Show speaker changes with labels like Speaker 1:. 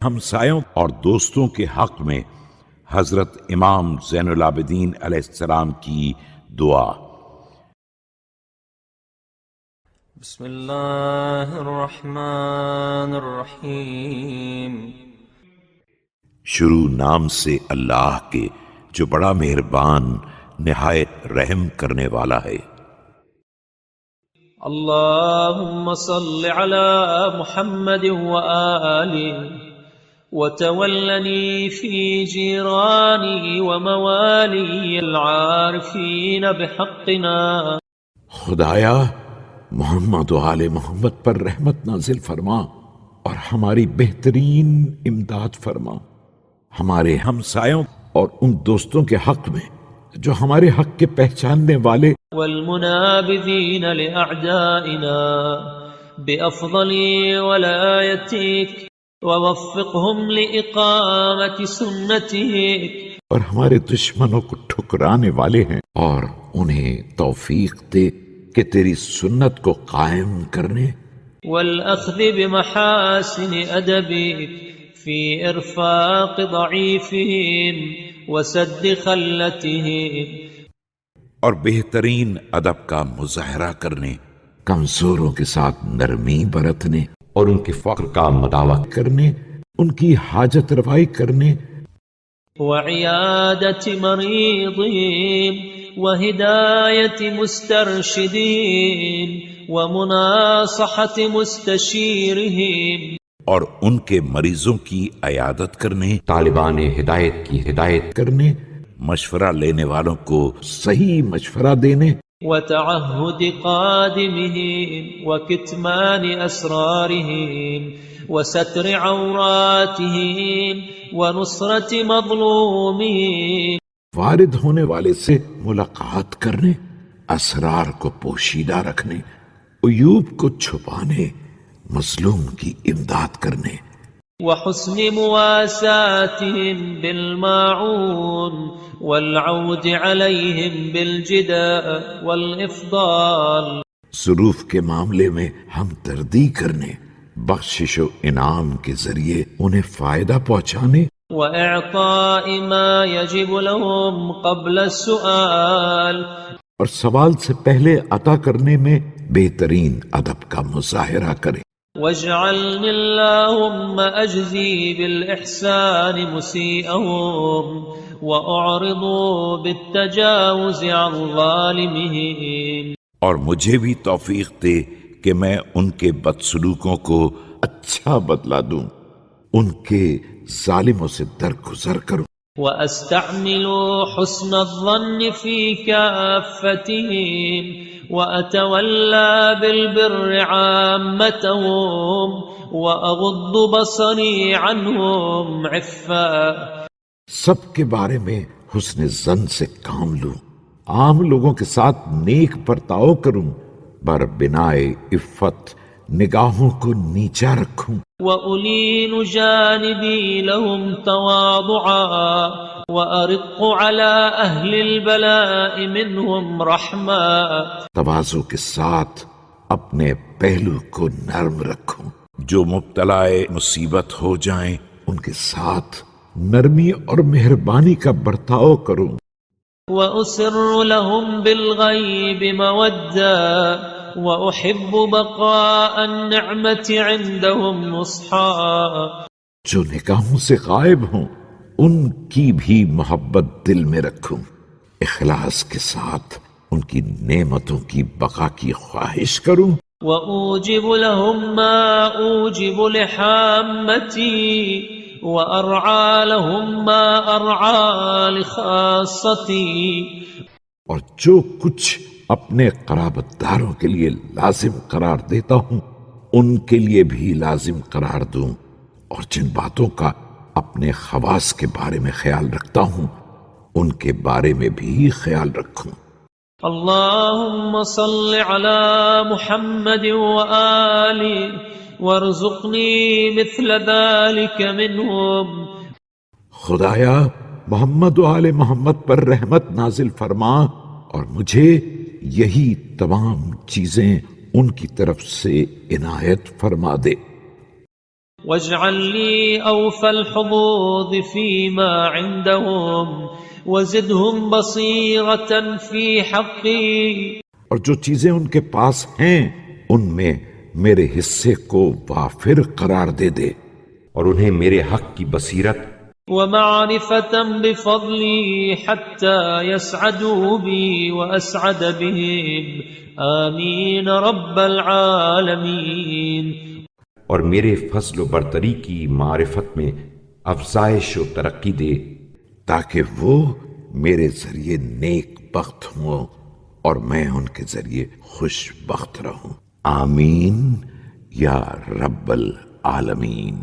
Speaker 1: ہمسایوں اور دوستوں کے حق میں حضرت امام زین العابدین علیہ السلام کی دعا۔
Speaker 2: بسم اللہ الرحمن الرحیم۔
Speaker 1: شروع نام سے اللہ کے جو بڑا مہربان نہایت رحم کرنے والا ہے۔
Speaker 2: اللہم صل علی محمد وآلہ وتولنی فی جیرانی وموالی العارفین بحقنا۔
Speaker 1: خدایا محمد و آل محمد پر رحمت نازل فرما اور ہماری بہترین امداد فرما، ہمارے ہمسایوں اور ان دوستوں کے حق میں جو ہمارے حق کے پہچاننے والے
Speaker 2: والمنابذین لأعدائنا بأفضل ولایتک ووفقهم لإقامة سنتک،
Speaker 1: اور ہمارے دشمنوں کو ٹھکرانے والے ہیں اور انہیں توفیق دے کہ تیری سنت کو قائم کرنے،
Speaker 2: والأخذ بمحاسن أدبك في إرفاق ضعيفهم وسد خلتهم،
Speaker 1: اور بہترین ادب کا مظاہرہ کرنے، کمزوروں کے ساتھ نرمی برتنے اور ان کے فقر کا مداوع کرنے، ان کی حاجت روائی کرنے،
Speaker 2: وعيادة مريضين وهداية مسترشدين ومناصحة مستشيرهم،
Speaker 1: اور ان کے مریضوں کی عیادت کرنے، طالبان ہدایت کی ہدایت کرنے، مشورہ لینے والوں کو صحیح مشورہ دینے،
Speaker 2: وتعهد قادمهم وكتمان أسرارهم وستر عوراتهم ونصرة مظلومهم،
Speaker 1: وارد ہونے والے سے ملاقات کرنے، اسرار کو پوشیدہ رکھنے، عیوب کو چھپانے، مظلوم کی امداد کرنے،
Speaker 2: وحسن مواساتهم بالماعون والعود عليهم بالجداء والإفضال،
Speaker 1: ظروف کے معاملے میں ہمدردی کرنے، بخشش و انعام کے ذریعے انہیں فائدہ پہنچانے،
Speaker 2: وإعطاء ما يجب لهم قبل السؤال،
Speaker 1: اور سوال سے پہلے عطا کرنے میں بہترین ادب کا مظاہرہ کرے۔
Speaker 2: واجعلني اللهم أجزي بالإحسان مسيئهم وأعرض بالتجاوز عن ظالمهم،
Speaker 1: اور مجھے بھی توفیق دے کہ میں ان کے بدسلوکوں کو اچھا بدلہ دوں، ان کے ظالموں سے درگزر کروں،
Speaker 2: وأستعمل حسن الظن في كافتهم وأتولى بالبر عامتهم وأغض بصري عنهم عفا۔
Speaker 1: سب کے بارے میں حسن زن سے کام لوں، عام لوگوں کے ساتھ نیک برتاؤ کروں، بر بنائے عفت نگاہوں کو نیچا رکھوں،
Speaker 2: وألين جانبي لهم تواضعا وأرق على أهل البلاء منهم رحما،
Speaker 1: تواضع کے ساتھ اپنے پہلو کو نرم رکھوں، جو مبتلا مصیبت ہو جائیں ان کے ساتھ نرمی اور مہربانی کا برتاؤ کروں،
Speaker 2: وأسر لهم بالغيب مودة وأحب بقاء النعمة عندهم نصحا،
Speaker 1: جو نگاہوں سے غائب ہوں ان کی بھی محبت دل میں رکھوں، اخلاص کے ساتھ ان کی نعمتوں کی بقا کی خواہش کروں،
Speaker 2: وأوجب لهم ما أوجب لحامتي وأرعى لهم ما أرعى لخاصتي،
Speaker 1: اور جو کچھ اپنے قرابت داروں کے لیے لازم قرار دیتا ہوں ان کے لیے بھی لازم قرار دوں، اور جن باتوں کا اپنے خواص کے بارے میں خیال رکھتا ہوں ان کے بارے میں بھی خیال رکھوں۔
Speaker 2: اللهم صل على محمد وآله وارزقني مثل ذلك منهم،
Speaker 1: خدایا محمد و آل محمد پر رحمت نازل فرما اور مجھے یہی تمام چیزیں ان کی طرف سے عنایت فرما دے۔
Speaker 2: واجعل لي أوفى الحظوظ فيما عندهم وزدهم بصيرة في حقي.
Speaker 1: اور جو چیزیں ان کے پاس ہیں ان میں میرے حصے کو وافر قرار دے دے،
Speaker 3: اور انہیں میرے حق کی بصیرت
Speaker 2: ومعرفة بفضلي حتى يسعدوا بي وأسعد بهم آمين رب العالمين.
Speaker 3: اور میرے فضل و برتری کی معرفت میں افزائش و ترقی دے،
Speaker 1: تاکہ وہ میرے ذریعے نیک بخت ہوں اور میں ان کے ذریعے خوش بخت رہوں. آمین یا رب العالمین.